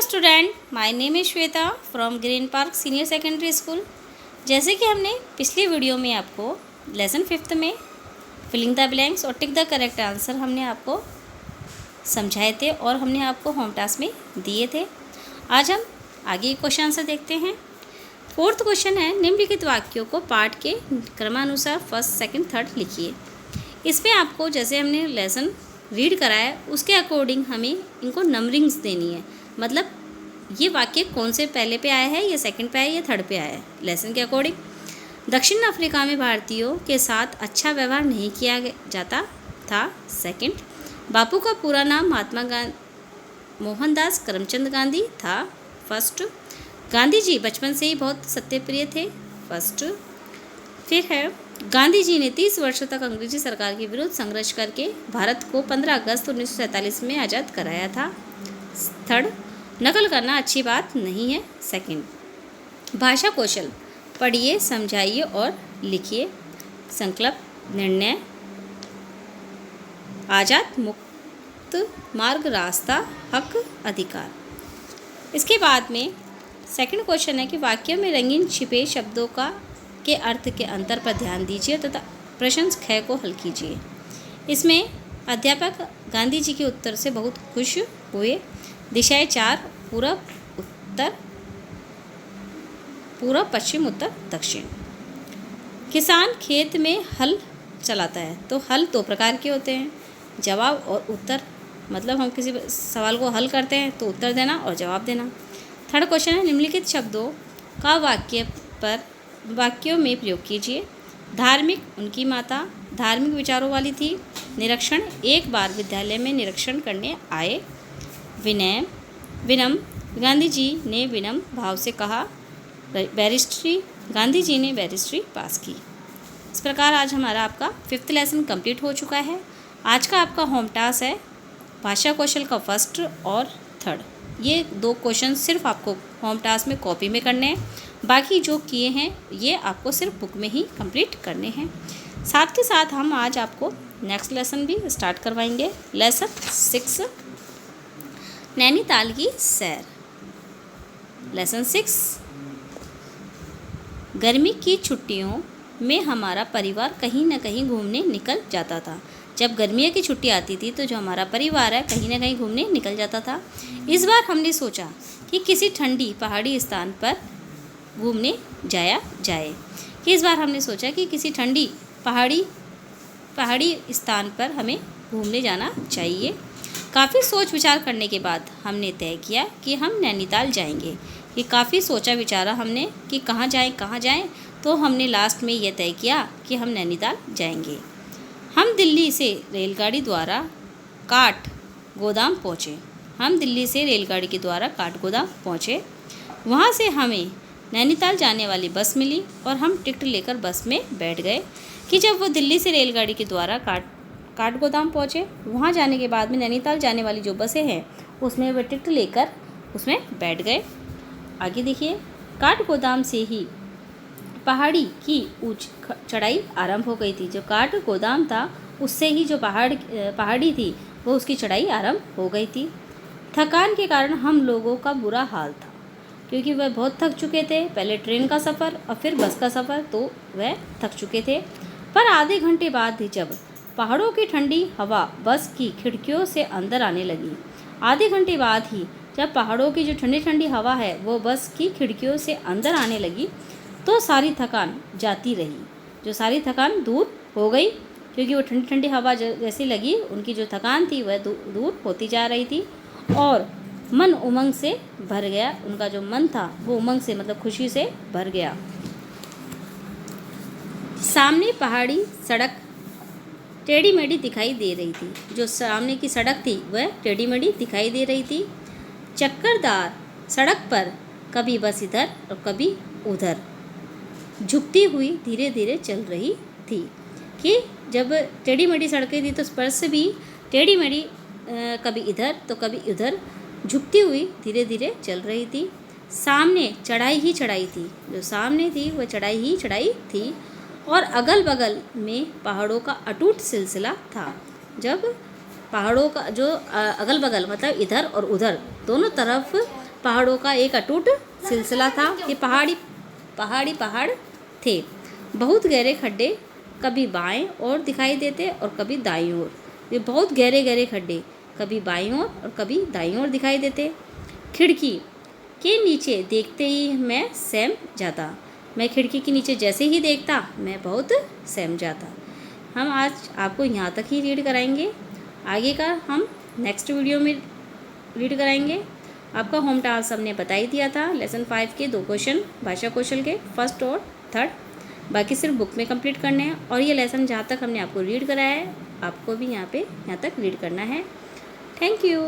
Hello student, my name is Shweta from green park senior secondary school. जैसे कि हमने पिछली वीडियो में आपको लेसन 5th में फिलिंग द ब्लैंक्स और टिक द करेक्ट आंसर हमने आपको समझाए थे और हमने आपको होम टास्क में दिए थे। आज हम आगे क्वेश्चन आंसर देखते हैं। 4th क्वेश्चन है, निम्नलिखित वाक्यों को पाठ के क्रमानुसार फर्स्ट, सेकंड, थर्ड लिखिए। इसमें आपको जैसे हमने लेसन रीड कराया उसके अकॉर्डिंग हमें इनको नंबरिंग्स देनी है। मतलब ये वाक्य कौन से पहले पे आया है, या सेकंड पे आया है, या थर्ड पे आया है लेसन के अकॉर्डिंग। दक्षिण अफ्रीका में भारतीयों के साथ अच्छा व्यवहार नहीं किया जाता था, सेकंड। बापू का पूरा नाम महात्मा मोहनदास करमचंद गांधी था, फर्स्ट। गांधी जी बचपन से ही बहुत सत्यप्रिय थे, फर्स्ट। फिर है, गांधी जी ने 30 वर्षों तक अंग्रेजी सरकार के विरुद्ध संघर्ष करके भारत को 15 अगस्त 1947 में आज़ाद कराया था, थर्ड। नकल करना अच्छी बात नहीं है, सेकंड। भाषा कौशल, पढ़िए, समझाइए और लिखिए। संकल्प, निर्णय, आज़ाद, मुक्त मार्ग, रास्ता, हक, अधिकार। इसके बाद में सेकंड क्वेश्चन है कि वाक्यों में रंगीन छिपे शब्दों के अर्थ के अंतर पर ध्यान दीजिए तथा प्रश्न ख को हल कीजिए। इसमें अध्यापक गांधी जी के उत्तर से बहुत खुश हुए। दिशाएं 4, पूर्व, पश्चिम, उत्तर, दक्षिण। किसान खेत में हल चलाता है, तो हल 2 प्रकार के होते हैं, जवाब और उत्तर। मतलब हम किसी सवाल को हल करते हैं तो उत्तर देना और जवाब देना। थर्ड क्वेश्चन है, निम्नलिखित शब्दों का वाक्यों में प्रयोग कीजिए। धार्मिक, उनकी माता धार्मिक विचारों वाली थी। निरीक्षण, एक बार विद्यालय में निरीक्षण करने आए। विनम्र, गांधी जी ने विनम्र भाव से कहा। बैरिस्ट्री, गांधी जी ने बैरिस्ट्री पास की। इस प्रकार आज हमारा आपका 5th लेसन कंप्लीट हो चुका है। आज का आपका होम टास्क है भाषा कौशल का फर्स्ट और थर्ड। ये 2 क्वेश्चन सिर्फ आपको होम टास्क में कॉपी में करने हैं, बाकी जो किए हैं ये आपको सिर्फ बुक में ही कंप्लीट करने हैं। साथ के साथ हम आज आपको नेक्स्ट लेसन भी स्टार्ट करवाएंगे। लेसन 6, नैनीताल की सैर। लेसन 6, गर्मी की छुट्टियों में हमारा परिवार कहीं ना कहीं घूमने निकल जाता था। जब गर्मियों की छुट्टी आती थी तो जो हमारा परिवार है कहीं ना कहीं घूमने निकल जाता था। इस बार हमने सोचा कि किसी ठंडी पहाड़ी स्थान पर घूमने जाया जाए। इस बार हमने सोचा कि किसी ठंडी पहाड़ी स्थान पर हमें घूमने जाना चाहिए। काफ़ी सोच विचार करने के बाद हमने तय किया कि हम नैनीताल जाएंगे। ये काफ़ी सोचा विचारा हमने कि कहाँ जाएं, तो हमने लास्ट में ये तय किया कि हम नैनीताल जाएंगे। हम दिल्ली से रेलगाड़ी द्वारा काठगोदाम पहुँचे। वहाँ से हमें नैनीताल जाने वाली बस मिली और हम टिकट लेकर बस में बैठ गए। कि जब वो दिल्ली से रेलगाड़ी के द्वारा काठगोदाम पहुँचे, वहाँ जाने के बाद में नैनीताल जाने वाली जो बसें हैं उसमें वे टिकट लेकर उसमें बैठ गए। आगे देखिए, काठगोदाम से ही पहाड़ी की चढ़ाई आरंभ हो गई थी। जो काठगोदाम था उससे ही जो पहाड़ी थी वो उसकी चढ़ाई आरंभ हो गई थी। थकान के कारण हम लोगों का बुरा हाल था, क्योंकि वह बहुत थक चुके थे। पहले ट्रेन का सफ़र और फिर बस का सफ़र, तो वह थक चुके थे। पर आधे घंटे बाद ही जब पहाड़ों की ठंडी हवा बस की खिड़कियों से अंदर आने लगी, आधे घंटे बाद ही जब पहाड़ों की जो ठंडी ठंडी हवा है वो बस की खिड़कियों से अंदर आने लगी, तो सारी थकान जाती रही। जो सारी थकान दूर हो गई, क्योंकि वो ठंडी ठंडी हवा जैसी लगी, उनकी जो थकान थी वह दूर होती जा रही थी और मन उमंग से भर गया। उनका जो मन था वो उमंग से मतलब खुशी से भर गया। सामने पहाड़ी सड़क टेढ़ी मेढ़ी दिखाई दे रही थी। जो सामने की सड़क थी वह टेढ़ी मेढ़ी दिखाई दे रही थी। चक्करदार सड़क पर कभी बस इधर और कभी उधर झुकती हुई धीरे धीरे चल रही थी। कि जब टेढ़ी मेढ़ी सड़कें थी तो स्पर्श से भी टेढ़ी मेढ़ी कभी इधर तो कभी उधर झुकती हुई धीरे धीरे चल रही थी। सामने चढ़ाई ही चढ़ाई थी। जो सामने थी वह चढ़ाई ही चढ़ाई थी और अगल बगल में पहाड़ों का अटूट सिलसिला था। जब पहाड़ों का जो अगल बगल मतलब इधर और उधर दोनों तरफ पहाड़ों का एक अटूट सिलसिला था। ये पहाड़ थे। बहुत गहरे खड्डे कभी बाएं ओर दिखाई देते और कभी दाईं ओर। ये बहुत गहरे गहरे खड्डे कभी बाईं ओर और कभी दाईं ओर दिखाई देते। खिड़की के नीचे देखते ही मैं सहम जाता। मैं खिड़की के नीचे जैसे ही देखता मैं बहुत सहम जाता। हम आज आपको यहाँ तक ही रीड कराएंगे। आगे का हम नेक्स्ट वीडियो में रीड कराएंगे। आपका होम टास्क हमने बता ही दिया था। लेसन 5 के 2 क्वेश्चन भाषा कौशल के फर्स्ट और थर्ड, बाकी सिर्फ बुक में कंप्लीट करने हैं। और ये लेसन जहाँ तक हमने आपको रीड कराया है आपको भी यहाँ तक रीड करना है। Thank you.